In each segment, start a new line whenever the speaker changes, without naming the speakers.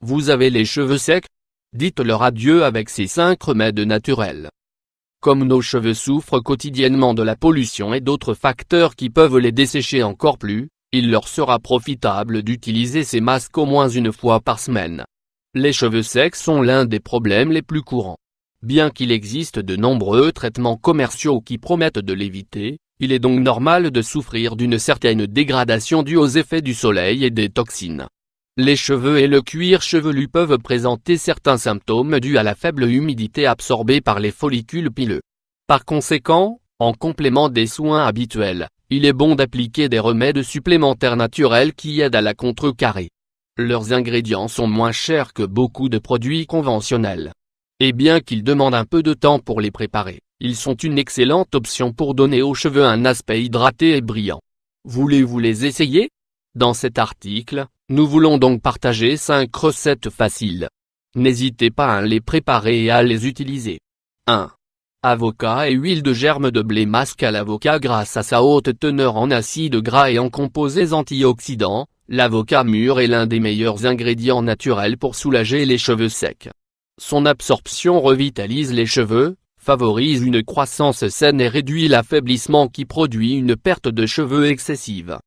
Vous avez les cheveux secs? Dites-leur adieu avec ces 5 remèdes naturels. Comme nos cheveux souffrent quotidiennement de la pollution et d'autres facteurs qui peuvent les dessécher encore plus, il leur sera profitable d'utiliser ces masques au moins une fois par semaine. Les cheveux secs sont l'un des problèmes les plus courants. Bien qu'il existe de nombreux traitements commerciaux qui promettent de l'éviter, il est donc normal de souffrir d'une certaine dégradation due aux effets du soleil et des toxines. Les cheveux et le cuir chevelu peuvent présenter certains symptômes dus à la faible humidité absorbée par les follicules pileux. Par conséquent, en complément des soins habituels, il est bon d'appliquer des remèdes supplémentaires naturels qui aident à la contrecarrer. Leurs ingrédients sont moins chers que beaucoup de produits conventionnels. Et bien qu'ils demandent un peu de temps pour les préparer, ils sont une excellente option pour donner aux cheveux un aspect hydraté et brillant. Voulez-vous les essayer? Dans cet article, nous voulons donc partager 5 recettes faciles. N'hésitez pas à les préparer et à les utiliser. 1. Avocat et huile de germe de blé. Masque à l'avocat. Grâce à sa haute teneur en acides gras et en composés antioxydants, l'avocat mûr est l'un des meilleurs ingrédients naturels pour soulager les cheveux secs. Son absorption revitalise les cheveux, favorise une croissance saine et réduit l'affaiblissement qui produit une perte de cheveux excessive.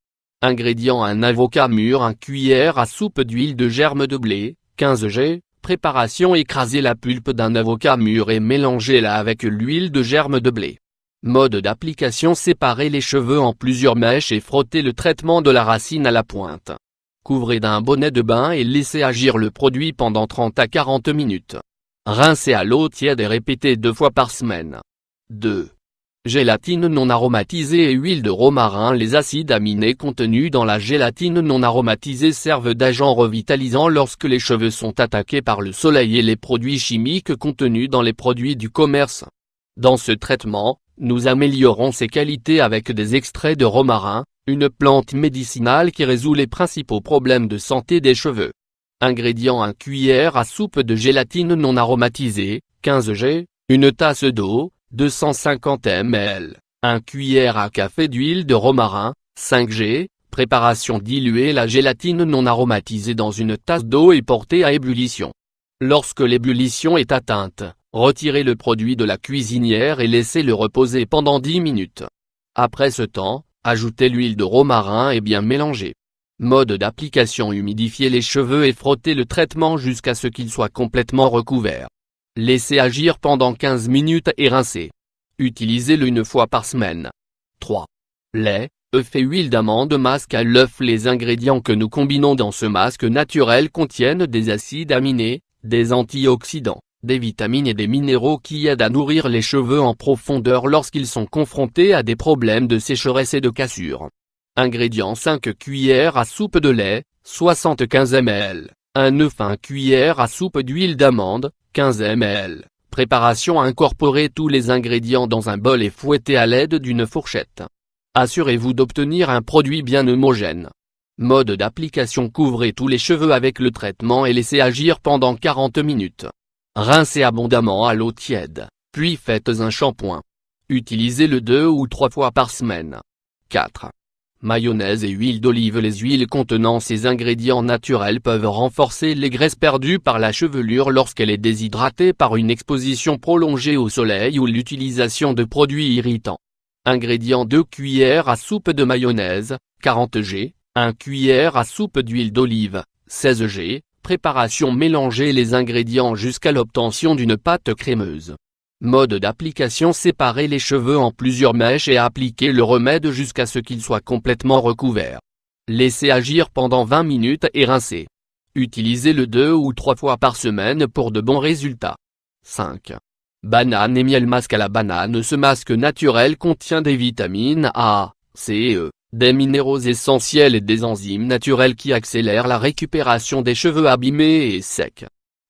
Ingrédients: un avocat mûr, 1 cuillère à soupe d'huile de germe de blé, 15 g. Préparation: écraser la pulpe d'un avocat mûr et mélangez-la avec l'huile de germe de blé. Mode d'application: séparer les cheveux en plusieurs mèches et frotter le traitement de la racine à la pointe. Couvrez d'un bonnet de bain et laissez agir le produit pendant 30 à 40 minutes. Rincez à l'eau tiède et répétez 2 fois par semaine. 2. Gélatine non aromatisée et huile de romarin. Les acides aminés contenus dans la gélatine non aromatisée servent d'agent revitalisant lorsque les cheveux sont attaqués par le soleil et les produits chimiques contenus dans les produits du commerce. Dans ce traitement, nous améliorons ses qualités avec des extraits de romarin, une plante médicinale qui résout les principaux problèmes de santé des cheveux. Ingrédients: 1 cuillère à soupe de gélatine non aromatisée, 15 g, une tasse d'eau, 250 ml, 1 cuillère à café d'huile de romarin, 5 g. Préparation: diluer la gélatine non aromatisée dans une tasse d'eau et porter à ébullition. Lorsque l'ébullition est atteinte, retirez le produit de la cuisinière et laissez-le reposer pendant 10 minutes. Après ce temps, ajoutez l'huile de romarin et bien mélanger. Mode d'application: humidifier les cheveux et frotter le traitement jusqu'à ce qu'il soit complètement recouvert. Laissez agir pendant 15 minutes et rincez. Utilisez-le une fois par semaine. 3. Lait, œuf et huile d'amande. Masque à l'œuf. Les ingrédients que nous combinons dans ce masque naturel contiennent des acides aminés, des antioxydants, des vitamines et des minéraux qui aident à nourrir les cheveux en profondeur lorsqu'ils sont confrontés à des problèmes de sécheresse et de cassure. Ingrédients: 5 cuillères à soupe de lait, 75 ml, un œuf, 1 cuillère à soupe d'huile d'amande, 15 ml. Préparation: incorporez tous les ingrédients dans un bol et fouettez à l'aide d'une fourchette. Assurez-vous d'obtenir un produit bien homogène. Mode d'application: couvrez tous les cheveux avec le traitement et laissez agir pendant 40 minutes. Rincez abondamment à l'eau tiède, puis faites un shampoing. Utilisez-le 2 ou 3 fois par semaine. 4. Mayonnaise et huile d'olive. Les huiles contenant ces ingrédients naturels peuvent renforcer les graisses perdues par la chevelure lorsqu'elle est déshydratée par une exposition prolongée au soleil ou l'utilisation de produits irritants. Ingrédients: 2 cuillères à soupe de mayonnaise, 40 g, 1 cuillère à soupe d'huile d'olive, 16 g. Préparation: mélanger les ingrédients jusqu'à l'obtention d'une pâte crémeuse. Mode d'application: séparer les cheveux en plusieurs mèches et appliquer le remède jusqu'à ce qu'il soit complètement recouvert. Laissez agir pendant 20 minutes et rincez. Utilisez-le 2 ou 3 fois par semaine pour de bons résultats. 5. Banane et miel. Masque à la banane. Ce masque naturel contient des vitamines A, C et E, des minéraux essentiels et des enzymes naturelles qui accélèrent la récupération des cheveux abîmés et secs.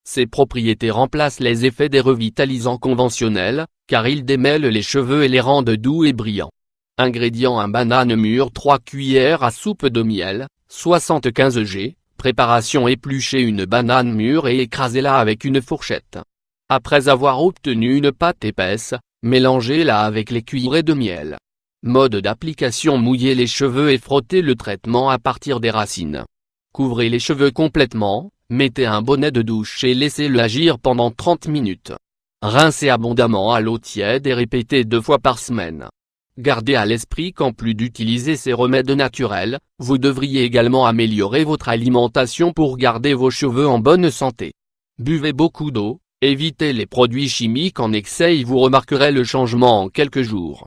Ces propriétés remplacent les effets des revitalisants conventionnels, car ils démêlent les cheveux et les rendent doux et brillants. Ingrédients: 1 banane mûre, 3 cuillères à soupe de miel, 75 g. Préparation: épluchez une banane mûre et écrasez-la avec une fourchette. Après avoir obtenu une pâte épaisse, mélangez-la avec les cuillerées de miel. Mode d'application: mouillez les cheveux et frottez le traitement à partir des racines. Couvrez les cheveux complètement, Mettez un bonnet de douche et laissez-le agir pendant 30 minutes. Rincez abondamment à l'eau tiède et répétez 2 fois par semaine. Gardez à l'esprit qu'en plus d'utiliser ces remèdes naturels, vous devriez également améliorer votre alimentation pour garder vos cheveux en bonne santé. Buvez beaucoup d'eau, évitez les produits chimiques en excès et vous remarquerez le changement en quelques jours.